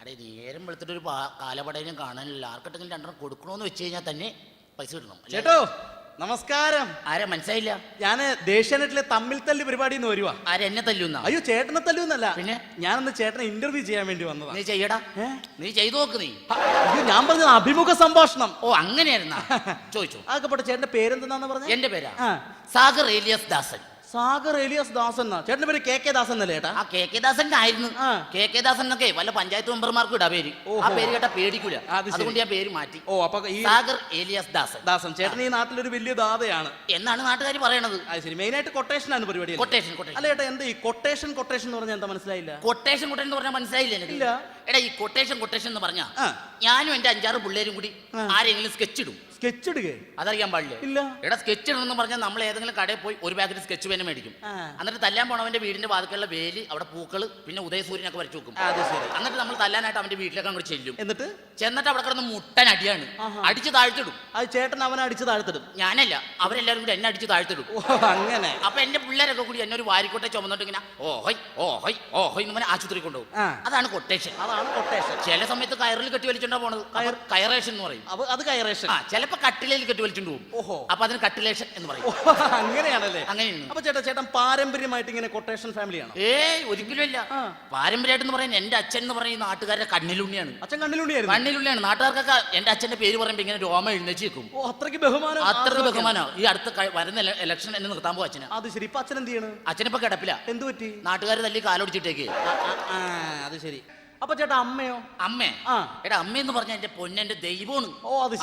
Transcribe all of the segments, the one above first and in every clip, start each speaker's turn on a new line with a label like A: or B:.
A: അടേ നേരം വെളുത്തിട്ട് ഒരു കാലപടയും കാണാനില്ല. ആർക്കിട്ടെങ്കിലും രണ്ടെണ്ണം കൊടുക്കണോന്ന് വെച്ച് കഴിഞ്ഞാൽ തന്നെ പൈസ കിട്ടണം.
B: ചേട്ടോ നമസ്കാരം.
A: ആരെ മനസ്സിലായില്ല?
B: ഞാന് ദേശാനെറ്റിലെ തമ്മിൽ തല്ലി പരിപാടിന്ന് വരുവാ.
A: ആരെന്നെ തല്ലുന്ന?
B: അയ്യോ ചേട്ടനെ തല്ലൂന്നല്ല,
A: പിന്നെ
B: ഞാനൊന്ന് ചേട്ടനെ ഇന്റർവ്യൂ ചെയ്യാൻ വേണ്ടി വന്നതാ.
A: നീ ചെയ്യടാ, നീ ചെയ്തു നോക്ക്. നീ
B: അയ്യോ ഞാൻ പറഞ്ഞത് അഭിമുഖ സംഭാഷണം.
A: ഓ അങ്ങനെയായിരുന്നാ? ചോദിച്ചു.
B: അതൊക്കെ പോട്ടെ, ചേട്ടന്റെ പേരെന്താന്ന് പറഞ്ഞ?
A: എന്റെ പേരാ സാഗർ ഏലിയാസ് ദാസൻ.
B: സാഗർ ഏലിയാസ് ദാസൻ. ചേട്ടന്റെ പേര് കെ ദാസൻ എന്നല്ലേ ചേട്ടാ?
A: ആ കെ ദാസൻ ആയിരുന്നു. കെ ദാസൻ എന്നൊക്കെ വല്ല പഞ്ചായത്ത് മെമ്പർമാർക്കും ഇടാ പേര്. ആ പേര് കേട്ടാ പേടിക്കൂല, അതുകൊണ്ട് ഞാൻ പേര് മാറ്റി.
B: ഓ അപ്പൊ
A: സാഗർ ഏലിയാസ് ദാസൻ.
B: ദാസൻ ചേട്ടൻ ഈ നാട്ടിലൊരു വലിയ ദാതയാണ്
A: എന്നാണ് നാട്ടുകാർ പറയണത്.
B: അത് ശരി. മെയിൻ ആയിട്ട് കൊട്ടേഷൻ ആണ് പരിപാടി.
A: കൊട്ടേഷൻ
B: അല്ല ചേട്ടാ, എന്താ ഈ കൊട്ടേഷൻ എന്ന് പറഞ്ഞാൽ എന്താ മനസ്സിലായില്ല?
A: കൊട്ടേഷൻ എന്ന് പറഞ്ഞാൽ മനസ്സിലായില്ല എനിക്ക്. എടാ ഈ കൊട്ടേഷൻ എന്ന് പറഞ്ഞാ ഞാനും എന്റെ 5-6 പിള്ളേരും കൂടി ആരെങ്കിലും സ്കെച്ച് ഇടും.
B: സ്കെച്ച് ഇടുക
A: അതറിയാൻ പാടില്ല.
B: ഇല്ല.
A: എടാ സ്കെച്ച് ഇടണമെന്ന് പറഞ്ഞാൽ നമ്മൾ ഏതെങ്കിലും കടയിൽ പോയി ഒരു പാക്കറ്റ് സ്കെച്ച് പേന മേടിക്കും. എന്നിട്ട് തല്ലാൻ പോണവന്റെ വീടിന്റെ വാതിലുള്ള വേലി, അവിടെ പൂക്കള്, പിന്നെ ഉദയസൂര്യനൊക്കെ വരച്ചു വെക്കും. എന്നിട്ട് നമ്മൾ തല്ലാനായിട്ട് അവന്റെ വീട്ടിലേക്ക് അങ്ങോട്ട് ചെല്ലും. ചെന്നിട്ട് അവിടെ കിടന്ന് മുട്ടൻ അടിയാണ്, അടിച്ച് താഴ്ത്തിടും.
B: അത് ചേട്ടൻ അവനെ അടിച്ച് താഴ്ത്തിടും?
A: ഞാനല്ല, അവരെല്ലാരും കൂടി എന്നെ അടിച്ച് താഴ്ത്തിടും.
B: അങ്ങനെ.
A: അപ്പൊ എന്റെ പിള്ളേരൊക്കെ കൂടി എന്നെ ഒരു വാരിക്കോട്ടെ ചുമന്നിട്ട് ഇങ്ങനെ ഓഹോയ് എന്ന് ആശുപത്രി കൊണ്ടുപോകും. അതാണ് കൊട്ടേഷൻ. ചില സമയത്ത് കയറിൽ കെട്ടി വലിച്ചോണ്ടാ പോണത്. കയറേഷൻ എന്ന് പറയും.
B: അത് കയറേഷൻ.
A: ചിലപ്പോ കട്ടിലേൽ കെട്ടി വലിച്ചോണ്ട് പോകും. അപ്പൊ അതിന് കട്ടിലേഷൻ എന്ന് പറയും.
B: അങ്ങനെയാണല്ലേ?
A: അങ്ങനെയാണ്.
B: അപ്പൊ ചേട്ടൻ പാരമ്പര്യമായിട്ട് ഇങ്ങനെ കൊട്ടേഷൻ ഫാമിലിയാണ്?
A: ഒരിക്കലും ഇല്ല. പാരമ്പര്യമായിട്ട് എന്ന് പറയുന്നത് എന്റെ അച്ഛൻ എന്ന് പറയുന്ന നാട്ടുകാരുടെ കണ്ണിലുണ്ണിയാണ്.
B: അച്ഛൻ കണ്ണിലുണ്ണിയാണ്.
A: നാട്ടുകാർക്കൊക്കെ എന്റെ അച്ഛന്റെ പേര് പറയുമ്പോ ഇങ്ങനെ രോമ എഴുന്നേച്ച് വെക്കും.
B: അത്രയ്ക്ക് ബഹുമാനം.
A: ഈ അടുത്ത വരുന്ന ഇലക്ഷൻ എന്നെ നിർത്താൻ പോകും അച്ഛന്.
B: അത് ശരി. ഇപ്പൊ അച്ഛൻ എന്ത് ചെയ്യണം?
A: അച്ഛനിപ്പോ കിടപ്പില്ല.
B: എന്ത് പറ്റി?
A: നാട്ടുകാർ തല്ലി കാലോടിച്ചിട്ടേക്ക്.
B: അത് ശരി. അപ്പൊ ചേട്ടാ അമ്മയോ?
A: എടാ അമ്മയെന്ന് പറഞ്ഞാൽ എന്റെ പൊന്നെന്റെ ദൈവമാണ്.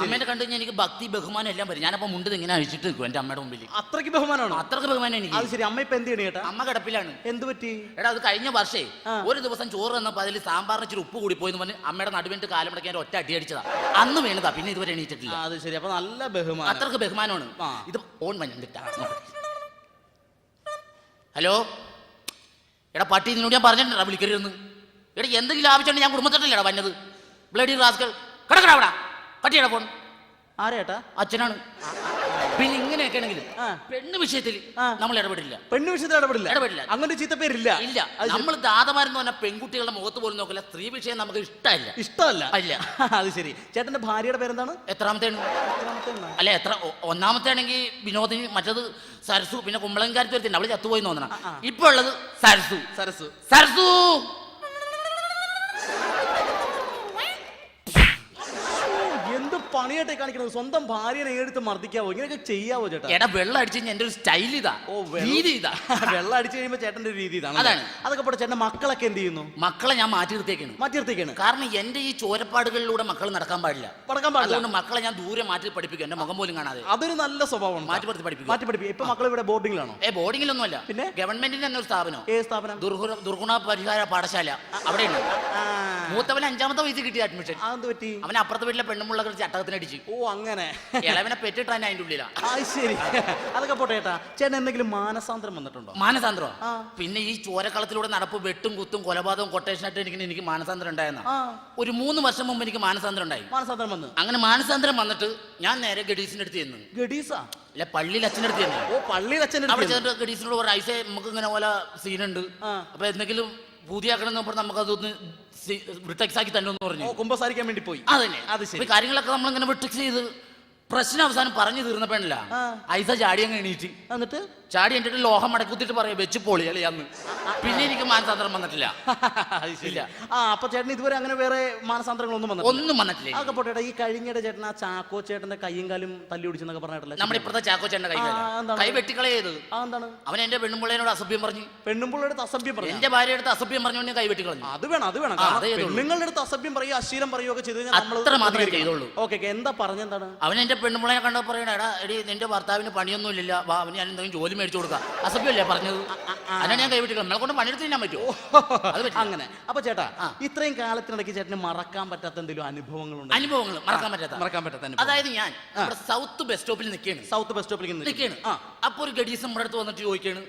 A: അമ്മേനെ കണ്ടു കഴിഞ്ഞാൽ എനിക്ക് ഭക്തി ബഹുമാനം എല്ലാം വരും. ഞാനപ്പോ മുണ്ട് ഇങ്ങനെ അഴിച്ചിട്ട് നിൽക്കും എന്റെ അമ്മയുടെ മുമ്പിൽ.
B: അത്രയ്ക്ക് ബഹുമാനമാണ്?
A: അത്രയ്ക്ക് ബഹുമാനം എനിക്ക്.
B: അത് ശരി. അമ്മ ഇപ്പൊ എന്ത് ചെയ്യണ ചേട്ടാ?
A: അമ്മ കിടപ്പിലാണ്.
B: എന്ത് പറ്റി?
A: എടാ അത് കഴിഞ്ഞ വർഷേ ഒരു ദിവസം ചോറ് തന്നപ്പോ അതിൽ സാമ്പാറിന് ഇച്ചിരി ഉപ്പ് കൂടി പോയെന്ന് പറഞ്ഞ് അമ്മയുടെ നടുവിട്ട് കാലമടക്കാൻ ഒറ്റ അടി അടിച്ചതാ. അന്ന് വീണതാ, പിന്നെ ഇതുവരെ എണീറ്റിട്ടില്ല.
B: അത് ശരി. അപ്പൊ നല്ല ബഹുമാനം.
A: അത്രയ്ക്ക് ബഹുമാനമാണ്. ഇത് ഓൺ വന്നിട്ടാ. ഹലോ എടാ പട്ടി, നിന്നോട് ഞാൻ പറഞ്ഞിട്ടുണ്ടാ വിളിക്കരുതെന്ന്. എടാ എന്തെങ്കിലും ആവശ്യമുണ്ട്, ഞാൻ കുടുംബത്തിലല്ലടാ വന്നത്. ബ്ലഡി റാസ്കൽ കിടക്കടാ അവിടെ. കട്ടിയടാ ഫോൺ.
B: ആരേട്ടാ?
A: അച്ഛനാണ്. പിന്നെ ഇങ്ങനെയൊക്കെ ആണെങ്കിൽ പെണ്ണ് വിഷയത്തിൽ നമ്മൾ ഇടപെടില്ല.
B: പെണ്ണ് വിഷയത്തിൽ ഇടപെടില്ല. അങ്ങനെ ചീത്തപ്പേരില്ല.
A: ഇല്ല. നമ്മൾ ദാതമാരെന്ന് പറഞ്ഞാൽ പെൺകുട്ടികളുടെ മുഖത്ത് പോലും നോക്കില്ല. സ്ത്രീ വിഷയം നമുക്ക് ഇഷ്ടമല്ല.
B: അത് ശരി. ചേട്ടന്റെ ഭാര്യയുടെ പേരെന്താണ്?
A: എത്രാമത്തെ? അല്ല ഒന്നാമത്തെ ആണെങ്കിൽ വിനോദിനി, മറ്റത് സരസു, പിന്നെ കുമ്പളങ്കാരത്ത് വരുത്തില്ല, അവള് ചത്തുപോയി തോന്നണം. ഇപ്പൊ ഉള്ളത് സരസു.
B: പണിയായിട്ടേ കാണിക്കുന്നത്. സ്വന്തം ഭാര്യനെ എടുത്ത് മർദ്ദിക്കാവോ? ഇങ്ങനെയൊക്കെ ചെയ്യാവോ ചേട്ടാ?
A: എടാ വെള്ളം അടിച്ചു കഴിഞ്ഞാൽ എന്റെ ഒരു സ്റ്റൈൽ ഇതാ. രീതി ഇതാ.
B: വെള്ളം അടിച്ചു കഴിയുമ്പോ ചേട്ടന്റെ രീതി ഇതാണ്. അതാണ്. അതൊക്കെ പോട്ടെ, ചേട്ടന്റെ മക്കളൊക്കെ എന്ത് ചെയ്യുന്നു?
A: മക്കളെ ഞാൻ മാറ്റി നിർത്തിയേക്കാണ്. കാരണം എന്റെ ഈ ചോരപ്പാടുകളിലൂടെ മക്കൾ നടക്കാൻ പാടില്ല. അതുകൊണ്ട് മക്കളെ ഞാൻ ദൂരെ മാറ്റി പഠിപ്പിക്കും, എന്റെ മുഖം പോലും കാണാതെ.
B: അതൊരു നല്ല സ്വഭാവമാണ്.
A: മാറ്റി പഠിപ്പിക്കും.
B: ഇപ്പൊ മക്കൾ ഇവിടെ ബോർഡിംഗിലാണോ?
A: ബോർഡിംഗിലൊന്നുമല്ല. പിന്നെ ഗവൺമെന്റിന്റെ തന്നെ ഒരു സ്ഥാപനം.
B: സ്ഥാപനം?
A: ദുർഗുണ പരിഹാര പാഠശാല. അവിടെയുണ്ട്. മൂത്തവന് 5ാമത്തെ വയസ്സിൽ കിട്ടിയ അഡ്മിഷൻ. അവൻ അപ്പുറത്തെ വീട്ടിലെ പെണ്ണുമുള്ള ചട്ടകത്തിനടിച്ചു.
B: ഓ അങ്ങനെ.
A: ഇളവനെ പെറ്റിട്ട് തന്നെ അതിന്റെ ഉള്ളിലാ.
B: ശരി. അതൊക്കെ പോട്ടെ ചേട്ടാ. ചേട്ടൻ എന്തെങ്കിലും മാനസാന്തരം വന്നിട്ടുണ്ടോ?
A: മാനസാന്തരം? പിന്നെ ഈ ചോരക്കളത്തിലൂടെ നടപ്പ്, വെട്ടും കുത്തും കൊലപാതകവും കൊട്ടേഷനായിട്ട് എനിക്ക് മാനസാന്തരം ഉണ്ടായെന്ന. ഒരു 3 വർഷം മുമ്പ് എനിക്ക് മാനസാന്തരം ഉണ്ടായി.
B: മാനസാന്തരം വന്നു. അങ്ങനെ
A: മാനസാന്തരം വന്നിട്ട് ഞാൻ നേരെ ഗഡീസിന്റെ അടുത്ത് ചെന്നു.
B: ഗഡീസാ?
A: അല്ല, പള്ളിയിൽ അച്ഛൻ്റെ അടുത്ത് തന്നെ.
B: ഓ പള്ളിയിൽ അച്ഛൻ.
A: അവിടെ ചെന്നിട്ട് ഗഡീസിനോട് ഒരു ഐസേ നമുക്ക് ഇങ്ങനെ പോലെ സീനുണ്ട്, അപ്പൊ എന്തെങ്കിലും പൂതിയാക്കണം പറഞ്ഞാൽ നമുക്ക് അതൊന്ന് ബ്രിട്ടക്സ് ആക്കി തന്നെ പറഞ്ഞു.
B: കുമ്പസാരിക്കാൻ വേണ്ടി പോയി.
A: അതന്നെ. കാര്യങ്ങളൊക്കെ നമ്മളിങ്ങനെ ബ്രിട്ടക്സ് ചെയ്ത് പ്രശ്നം അവസാനം പറഞ്ഞു തീർന്നപ്പോഴല്ല ഐസ ചാടി അങ്ങ് എണീറ്റ്. എന്നിട്ട് ചാടി എൻ്റെ ലോഹം മടക്കുത്തിട്ട് പറയാം വെച്ച് പൊളിയല്ലേ അന്ന്. പിന്നെ എനിക്ക് മാനസാന്തരം വന്നിട്ടില്ല.
B: അപ്പൊ ചേട്ടൻ ഇതുവരെ അങ്ങനെ വേറെ മാനസാന്തരങ്ങളൊന്നും
A: വന്നിട്ടില്ല.
B: അതൊക്കെ പോട്ടെ. ഈ കഴിഞ്ഞിടെ ചേട്ടൻ ആ ചാക്കോ ചേട്ടന്റെ കയ്യും കാലും തല്ലി ഒടിച്ചെന്നൊക്കെ പറഞ്ഞിട്ടില്ല?
A: നമ്മുടെ ഇപ്പഴത്തെ ചാക്കോ ചേട്ടന്റെ കൈ വെട്ടിക്കളയത്. എന്താണ്? അവൻ എന്റെ പെണ്ണുമ്പിള്ളേനോട് അസഭ്യം പറഞ്ഞു.
B: പെണ്ണുമ്പിള്ളയുടെ അസഭ്യം പറഞ്ഞു?
A: എന്റെ ഭാര്യയുടെ അടുത്ത് അസഭ്യം പറഞ്ഞു കൈ വെട്ടിക്കളഞ്ഞു.
B: അത് വേണം. പെണ്ണുങ്ങളുടെ അടുത്ത് അസഭ്യം പറയുക, അശ്ലീലം പറയുകയൊക്കെ ചെയ്ത്
A: അത്ര മാത്രമേ ചെയ്തോളൂ.
B: ഓക്കെ. എന്താ പറഞ്ഞെന്താണ്?
A: അവൻ എന്റെ പെണ്ണുമ്പിള്ളേനെ കണ്ട പറയണ, എടാ എടി നിന്റെ ഭർത്താവിന് പണിയൊന്നും ഇല്ല, അവന് ഞാൻ എന്തെങ്കിലും ജോലി മേടിച്ചു കൊടുക്കാം. അസഭ്യമല്ലേ പറഞ്ഞത്? അതാണ് ഞാൻ കൈവിട്ടില്ല. നമ്മളെ കൊണ്ട് പണിയെടുത്ത് തിന്നാൻ പറ്റുമോ?
B: അങ്ങനെ. അപ്പൊ ചേട്ടാ, ഇത്രയും കാലത്തിനിടയ്ക്ക് ചേട്ടന് മറക്കാൻ പറ്റാത്ത എന്തെങ്കിലും അനുഭവങ്ങളുണ്ട്?
A: അനുഭവങ്ങൾ മറക്കാൻ പറ്റാത്ത. അതായത് ഞാൻ സൗത്ത് ബസ് സ്റ്റോപ്പിൽ നിൽക്കുകയാണ്. അപ്പൊ ഒരു ഗഡീസ് നമ്മുടെ അടുത്ത് വന്നിട്ട് ചോദിക്കാണ്,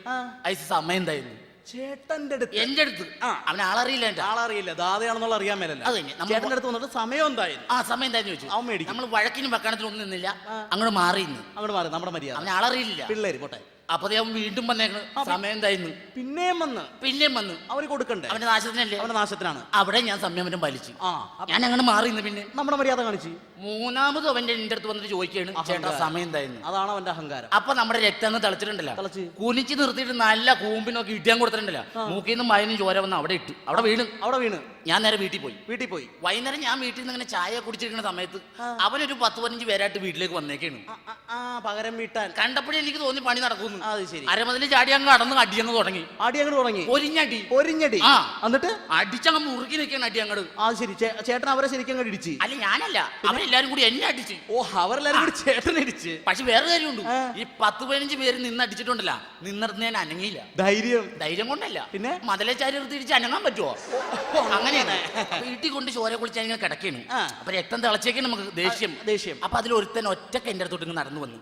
A: ഐസ് സമയം എന്തായിരുന്നു?
B: ചേട്ടന്റെ അടുത്ത്?
A: എന്റെ അടുത്ത്. അവൻ ആളറിയില്ല,
B: ദാതയാണെന്നുള്ള അറിയാൻ മേലല്ല. ചേട്ടന്റെ അടുത്ത് വന്നിട്ട് സമയം എന്തായിരുന്നു?
A: സമയം എന്തായിരുന്നു ചോദിച്ചു. നമ്മൾ വഴക്കിനും വക്കാണത്തിനും ഒന്നും നിന്നില്ല, അങ്ങോട്ട് മാറി. നമ്മുടെ
B: മര്യാദ.
A: അവൻ ആളറിയില്ല.
B: പിള്ളേര് പോട്ടെ,
A: അപ്പൊ അവൻ വീണ്ടും വന്നേക്കണ് സമയം എന്തായിരുന്നു
B: പിന്നെയും വന്ന് അവര് കൊടുക്കണ്ടേ?
A: അവന്റെ നാശത്തിനല്ലേ?
B: അവന്റെ നാശത്തിനാണ്.
A: അവിടെ ഞാൻ സംയമനം പാലിച്ചു. ഞാൻ അങ്ങനെ മാറി നിന്ന് പിന്നെ
B: നമ്മുടെ മര്യാദ കാണിച്ചു.
A: മൂന്നാമത് അവന്റെ എന്റെ അടുത്ത് വന്നിട്ട് ചോദിക്കാണ് ചേട്ടാ സമയം എന്തായിരുന്നു.
B: അതാണ് അവന്റെ അഹങ്കാരം.
A: അപ്പൊ നമ്മുടെ രക്തം അങ്ങ് തിളച്ചിട്ടുണ്ടല്ലോ, കുനിച്ച് നിർത്തിയിട്ട് നല്ല കൂമ്പിനൊക്കെ ഇടിയാൻ കൊടുത്തിട്ടുണ്ടല്ലോ, മൂക്കിൽ നിന്നും മയനും ചോര വന്ന് അവിടെ ഇട്ടു. അവിടെ വീണ് ഞാൻ നേരെ വീട്ടിൽ പോയി. വൈകുന്നേരം ഞാൻ വീട്ടിൽ നിന്ന് ഇങ്ങനെ ചായ കുടിച്ചിരിക്കുന്ന സമയത്ത് അവനൊരു 10-15 പേരായിട്ട് വീട്ടിലേക്ക് വന്നേക്കാണ്
B: പകരം വീട്ടാൻ.
A: കണ്ടപ്പോഴേ എനിക്ക് തോന്നി പണി നടക്കുന്നു.
B: ശരി.
A: അരമതിൽ ചാടി അങ്ങ് കടന്ന് അടിയങ്ങ് തുടങ്ങി. ഒരിഞ്ഞടി
B: എന്നിട്ട്
A: അടിച്ചങ്ങ് മുറുക്കി നിൽക്കാൻ അടി അങ്ങോട്ട്.
B: ശരി. ചേട്ടൻ അവരെ ശരിക്കും അങ്ങ് ഇടിച്ച്?
A: അല്ല, ഞാനല്ല, അവരെല്ലാരും കൂടി എന്നെ അടിച്ച്.
B: അവരെല്ലാരും കൂടി ചേട്ടനെ ഇടിച്ച്.
A: പക്ഷെ വേറെ കാര്യമുണ്ട്, ഈ 10-15 പേര് നിന്ന് അടിച്ചിട്ടുണ്ടല്ല, നിന്നിടത്ത് ഞാൻ അനങ്ങിയില്ല. ധൈര്യം കൊണ്ടല്ല, പിന്നെ മതിലെ ചാരി തിരിച്ച് അനങ്ങാൻ പറ്റുമോ? അങ്ങനെയാണ്. വീട്ടിൽ കൊണ്ട് ചോര കുളിച്ച് അങ്ങനെ കിടക്കാണ്. അപ്പൊ രക്തം തിളച്ചേക്കും നമുക്ക് ദേഷ്യം. അപ്പൊ അതിൽ ഒരുത്തൻ ഒറ്റക്ക് എന്റെ അടുത്തോട്ട് ഇങ്ങ് നടന്നു വന്നു.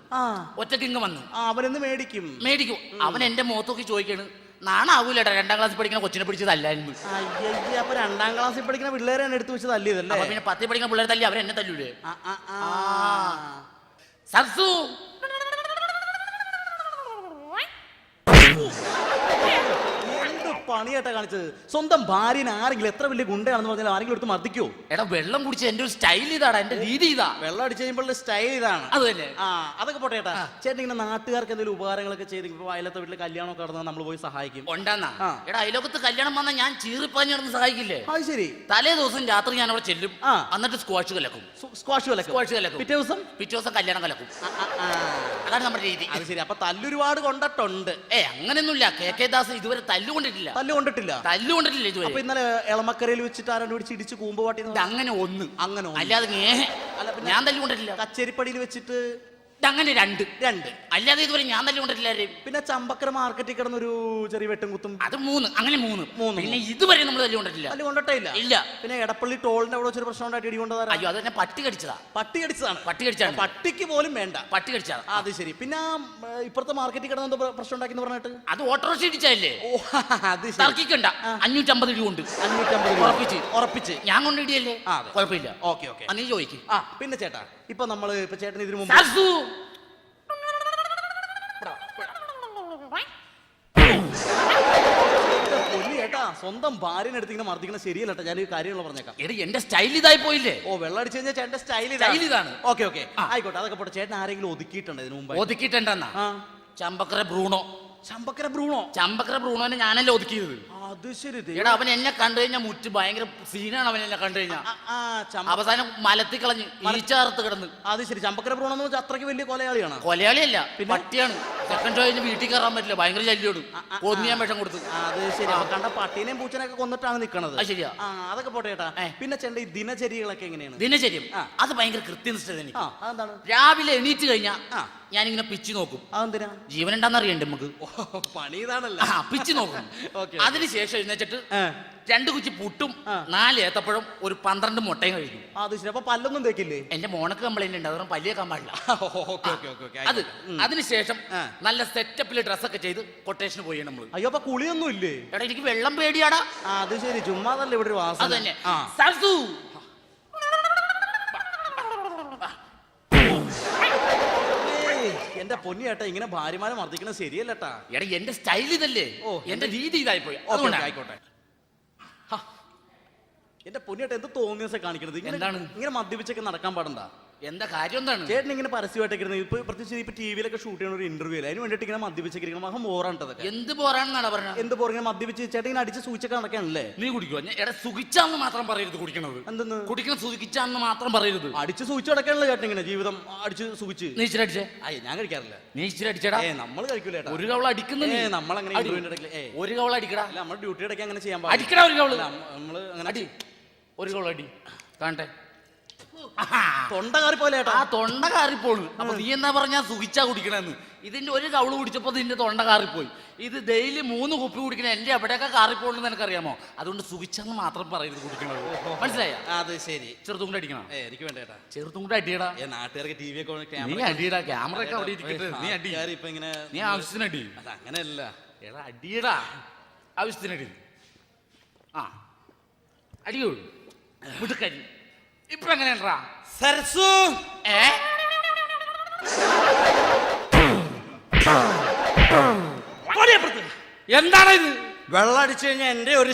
A: ഒറ്റക്ക് ഇങ്ങ് വന്നു.
B: അവനെന്ന് മേടിക്കും.
A: അവൻ എന്റെ മുഖത്തൊക്കെ ചോദിക്കാണ്, നാണാവൂലേട്ടാ 2ാം ക്ലാസ്സിൽ പഠിക്കുന്ന കൊച്ചിനെ പിടിച്ചതല്ലായിരുന്നു.
B: അപ്പൊ 2ാം ക്ലാസ്സിൽ പഠിക്കുന്ന പിള്ളേരെ എടുത്തു വെച്ച് തല്ലിയതല്ലേ?
A: പിന്നെ 10ൽ പഠിക്കുന്ന പിള്ളേരെ തല്ലി അവരെന്നെ തല്ലൂലേ? സരസു
B: പണിയായിട്ടാ കാണിച്ചത്. സ്വന്തം ഭാര്യനെ ആരെങ്കിലും എത്ര വലിയ ഗുണ്ടയാണെന്ന് പറഞ്ഞാൽ ആരെങ്കിലും എടുത്ത് മർദ്ദിക്കോ?
A: എടാ, വെള്ളം കുടിച്ച എന്റെ ഒരു സ്റ്റൈൽ ഇതാണ്, എന്റെ രീതി ഇതാ.
B: വെള്ളം അടിച്ചു കഴിയുമ്പോൾ സ്റ്റൈൽ ഇതാണ്.
A: അത് തന്നെ.
B: അതൊക്കെ പോട്ടെ ചേട്ടാ. ചേട്ടൻ ഇങ്ങനെ നാട്ടുകാർക്ക് എന്തെങ്കിലും ഉപകാരങ്ങളൊക്കെ ചെയ്ത് ഇപ്പൊ അയലത്തെ വീട്ടിൽ കല്യാണമൊക്കെ നടന്നാൽ നമ്മൾ പോയി സഹായിക്കും.
A: ഉണ്ടാന്നാ? എടാ, അയലോകത്ത് കല്യാണം വന്നാൽ ഞാൻ ചീറിപ്പാഞ്ഞ് നടന്ന് സഹായിക്കില്ലേ?
B: അത് ശരി.
A: തലേ ദിവസം രാത്രി ഞാൻ അവിടെ ചെല്ലും, എന്നിട്ട് സ്ക്വാഷ് കലക്കും. പിറ്റേ ദിവസം കല്യാണം കലക്കും. അതാണ് നമ്മുടെ രീതി.
B: അത് ശരി. അപ്പൊ തല്ലൊരുപാട് കൊണ്ടിട്ടുണ്ട്?
A: അങ്ങനെയൊന്നുമില്ല. കെ ദാസ് ഇതുവരെ തല്ലുകൊണ്ടിട്ടില്ല.
B: ഇതുവരെ. അപ്പൊ ഇന്നലെ എളമക്കരയിൽ വെച്ചിട്ട് ആരാണ്ട് പിടിച്ച് ഇടിച്ച് കൂമ്പുപാട്ടി?
A: അങ്ങനെ ഒന്ന് അല്ലാതെ ഞാൻ തല്ലുകൊണ്ടിട്ടില്ല.
B: കച്ചേരിപ്പടിയിൽ വെച്ചിട്ട്
A: അങ്ങനെ രണ്ട് അല്ലാതെ ഇതുവരെ ഞാൻ തല്ലുകൊണ്ടിട്ടില്ല.
B: പിന്നെ ചമ്പക്കര മാർക്കറ്റിൽ കിടന്നൊരു ചെറിയ വെട്ടും കുത്തും, അത്
A: 3. അങ്ങനെ 3. പിന്നെ ഇതുവരെ നമ്മൾ
B: തല്ലുകൊണ്ടിട്ടില്ല. ഇല്ല. പിന്നെ എടപ്പള്ളി ടോളിന്റെ അവിടെ വെച്ചൊരു പ്രശ്നം ഉണ്ടായിട്ട് ഇടികൊണ്ടതാ.
A: അയ്യോ, അത് തന്നെ പട്ടി കടിച്ചതാണ്.
B: പട്ടിക്ക് പോലും വേണ്ട.
A: പട്ടി കടിച്ചതാ.
B: അത് ശരി. പിന്നെ ഇപ്പുറത്തെ മാർക്കറ്റിൽ കിടന്ന പ്രശ്നം ഉണ്ടാക്കി പറഞ്ഞിട്ട്
A: അത് ഓട്ടോറിക്ഷ ഇടിച്ചല്ലേ? തർക്കിക്കണ്ട. 550 രൂപ ഉണ്ട്. 550 ഉറപ്പിച്ച് ഞാൻ കൊണ്ടിടിയല്ലേ? കുഴപ്പമില്ല.
B: ഓക്കെ.
A: നീ ചോദിക്കും.
B: പിന്നെ ചേട്ടാ, ഇപ്പൊ നമ്മള് ചേട്ടൻ ഇതിനു മുമ്പ് സ്വന്തം ഭാര്യനെ എടുത്ത് ഇങ്ങനെ മർദ്ദിക്കണം ശരിയല്ല. ഞാൻ ഈ കാര്യങ്ങൾ പറഞ്ഞേക്കാം.
A: എന്റെ സ്റ്റൈൽ ഇതായി പോയില്ലേ?
B: വെള്ളം അടിച്ചു കഴിഞ്ഞാൽ ചേട്ടന്റെ സ്റ്റൈൽ ഇതാണ്. ഓക്കെ. ആയിക്കോട്ടെ, അതൊക്കെ പോട്ടെ. ചേട്ടൻ ആരെങ്കിലും ഒതുക്കിയിട്ടുണ്ട് ഇതിനു മുമ്പ്?
A: ഒതുക്കിയിട്ടുണ്ടെന്നാ? ചമ്പക്കര ബ്രൂണോനെ ഞാനല്ലേ ഒതുക്കിയത്.
B: അത് ശരി.
A: എടാ, അവൻ എന്നെ കണ്ടു കഴിഞ്ഞാൽ മുറ്റ് ഭയങ്കര സീനാണ്. അവൻ എന്നെ കണ്ടു കഴിഞ്ഞാൽ അവസാനം മലത്തി കളഞ്ഞ് ഈച്ചാർത്ത് കിടന്ന്.
B: അത് ശരി. ചമ്പക്കര ബ്രൂണോ എന്ന് വെച്ചാൽ അത്രയ്ക്ക് വലിയ കൊലയാളിയാണ്?
A: കൊലയാളിയല്ല, പട്ടിയാണ്. സെക്കൻഡ് ഷോ കഴിഞ്ഞ് വീട്ടിൽ കയറാൻ പറ്റില്ല, ഭയങ്കര ശല്യോട്. കൊന്നു ഞാൻ വിഷം കൊടുത്തു.
B: അത് ശരി. കണ്ട പട്ടീനെയും പൂച്ചനെയൊക്കെ കൊന്നിട്ടാണ് നിൽക്കണത്.
A: ശരിയാ.
B: അതൊക്കെ പോട്ടെ ചേട്ടാ. പിന്നെ ചേട്ടൻ ഈ ദിനചര്യകളൊക്കെ എങ്ങനെയാണ്?
A: ദിനചര്യം അത് ഭയങ്കര കൃത്യനിഷ്ഠത.
B: അതെന്താണ്?
A: രാവിലെ എണീറ്റ് കഴിഞ്ഞാൽ ഞാനിങ്ങനെ പിച്ച് നോക്കും.
B: അതെന്തിനാ?
A: ജീവൻ ഉണ്ടാന്ന് അറിയണ്ടേ നമുക്ക്?
B: പണി ഇതാണല്ലോ.
A: പിച്ച് നോക്കും. അതിനുശേഷം എഴുന്നേച്ചിട്ട് 2 കുച്ചി പുട്ടും 4 ഏത്തപ്പഴം ഒരു 12 മുട്ടയും കഴിക്കും.
B: അത് ശരി. അപ്പൊ പല്ലൊന്നും തേക്കില്ലേ?
A: എന്റെ മോണക്ക് കംപ്ലൈന്റ് ഉണ്ട്, അതുകൊണ്ട് പല്ലിയേക്കാൻ പാടില്ല. അതിനുശേഷം നല്ല സെറ്റപ്പിൽ ഡ്രസ്സൊക്കെ ചെയ്ത് കൊട്ടേഷന് പോയി നമ്മള്.
B: അയ്യോ, അപ്പൊ കുളിയൊന്നും ഇല്ലേ?
A: എടാ, എനിക്ക് വെള്ളം പേടിയാടാ.
B: അത് ശരി. ചുമ്മാതല്ലേ ഇവിടെ ഒരു വാസന.
A: അത് തന്നെ.
B: എന്റെ പൊന്നിയേട്ടാ, ഇങ്ങനെ ഭാര്യമാരെ മർദ്ദിക്കുന്നത് ശരിയല്ലട്ടാ.
A: എടാ, എന്റെ സ്റ്റൈൽ ഇതല്ലേ? എന്റെ രീതി ഇതായി പോയി.
B: ആയിക്കോട്ടെ. എന്റെ പൊന്നിയേട്ടാ, എന്ത് തോന്നിയ കാണിക്കണത്?
A: എന്താണ്
B: ഇങ്ങനെ മദ്യപിച്ചൊക്കെ നടക്കാൻ പാടണ്ട?
A: എന്താ കാര്യം? എന്താണ്
B: ചേട്ടൻ ഇങ്ങനെ പരസ്യമായിട്ടൊക്കെ ഇപ്പൊ പ്രത്യേകിച്ച് ഇപ്പൊ ടിവിയിലൊക്കെ ഷൂട്ട് ചെയ്യുന്ന ഒരു ഇന്റർവ്യൂ അതിന് വേണ്ടിട്ട് ഇങ്ങനെ മദ്യപിച്ചിരിക്കണം? മഹം ബോറാണ്ടതൊക്കെ.
A: എന്ത് ബോറാണെന്നാണ് പറഞ്ഞത്?
B: എന്ത് ബോർ? ഇങ്ങനെ മദ്യപിച്ച് ചേട്ടൻ ഇങ്ങനെ അടിച്ച് സൂചിച്ചൊക്കെ നടക്കാണല്ലേ?
A: നീ കുടിക്കുവോ? എടാ, സുഖിച്ചാന്ന് മാത്രം പറയരുത് കുടിക്കണത്.
B: എന്തെന്ന്?
A: കുടിക്കണം സുഖിച്ചാന്ന് മാത്രം പറയരുത്.
B: അടിച്ച് സൂചിച്ച് നടക്കാണല്ലോ ചേട്ടൻ ഇങ്ങനെ ജീവിതം അടിച്ച് സുഖിച്ച്.
A: നീ ഇച്ചിരി അടിച്ചേ?
B: ഞാൻ കഴിക്കാറില്ല.
A: നീ ഇച്ചിരി അടിച്ചടാ.
B: നമ്മൾ കഴിക്കൂലേ?
A: ഒരു കവള അടിക്കുന്നു.
B: നമ്മളങ്ങനെ
A: ഒരു കവള അടിക്കടാ.
B: നമ്മുടെ ഡ്യൂട്ടി ഇടയ്ക്ക് അങ്ങനെ ചെയ്യാൻ
A: അടിക്കടാ. ഒരു കവള്
B: നമ്മള് അങ്ങനെ
A: അടി. ഒരു കവള അടി കാണട്ടെ.
B: തൊണ്ടകാറി പോലെ.
A: തൊണ്ട കാറിപ്പോള്. അപ്പൊ നീ എന്നാ പറഞ്ഞാ സുഖിച്ചാ കുടിക്കണെന്ന്? ഇതിന്റെ ഒരു കവള് കുടിച്ചപ്പോ നിന്റെ തൊണ്ട കാറിപ്പോയി. ഇത് ഡെയിലി 3 കുപ്പി കുടിക്കണ എന്റെ എവിടെയൊക്കെ കാറിപ്പോണെന്ന് എനിക്കറിയാമോ? അതുകൊണ്ട് സുഖിച്ചെന്ന് മാത്രം പറയരുത് കുടിക്കണത്. മനസ്സിലായ?
B: അത് ശരി.
A: ചെറുത്തും കൂടെ അടിക്കണം.
B: എനിക്ക് വേണ്ട ചേട്ടാ.
A: ചെറുത്തും കൂടെ അടിയടാ.
B: നാട്ടുകാർക്ക് ടി വി ഒക്കെ
A: നീ അടിയടാ. ക്യാമറ ഒക്കെ അവിടെ ഇരിക്കട്ടെ. നീ അടി.
B: ഇപ്പൊ ഇങ്ങനെ
A: നീ ആവശ്യത്തിന് അടി.
B: അങ്ങനെയല്ല.
A: എടാ, അടിയടാ. ആവശ്യത്തിന് അടി. അടിയോ മുടുക്കരി. ഇപ്പൊ എങ്ങനെയാ
B: സരസു?
C: എന്താണ് ഇത്?
B: വെള്ളം അടിച്ചു കഴിഞ്ഞാൽ എന്റെ ഒരു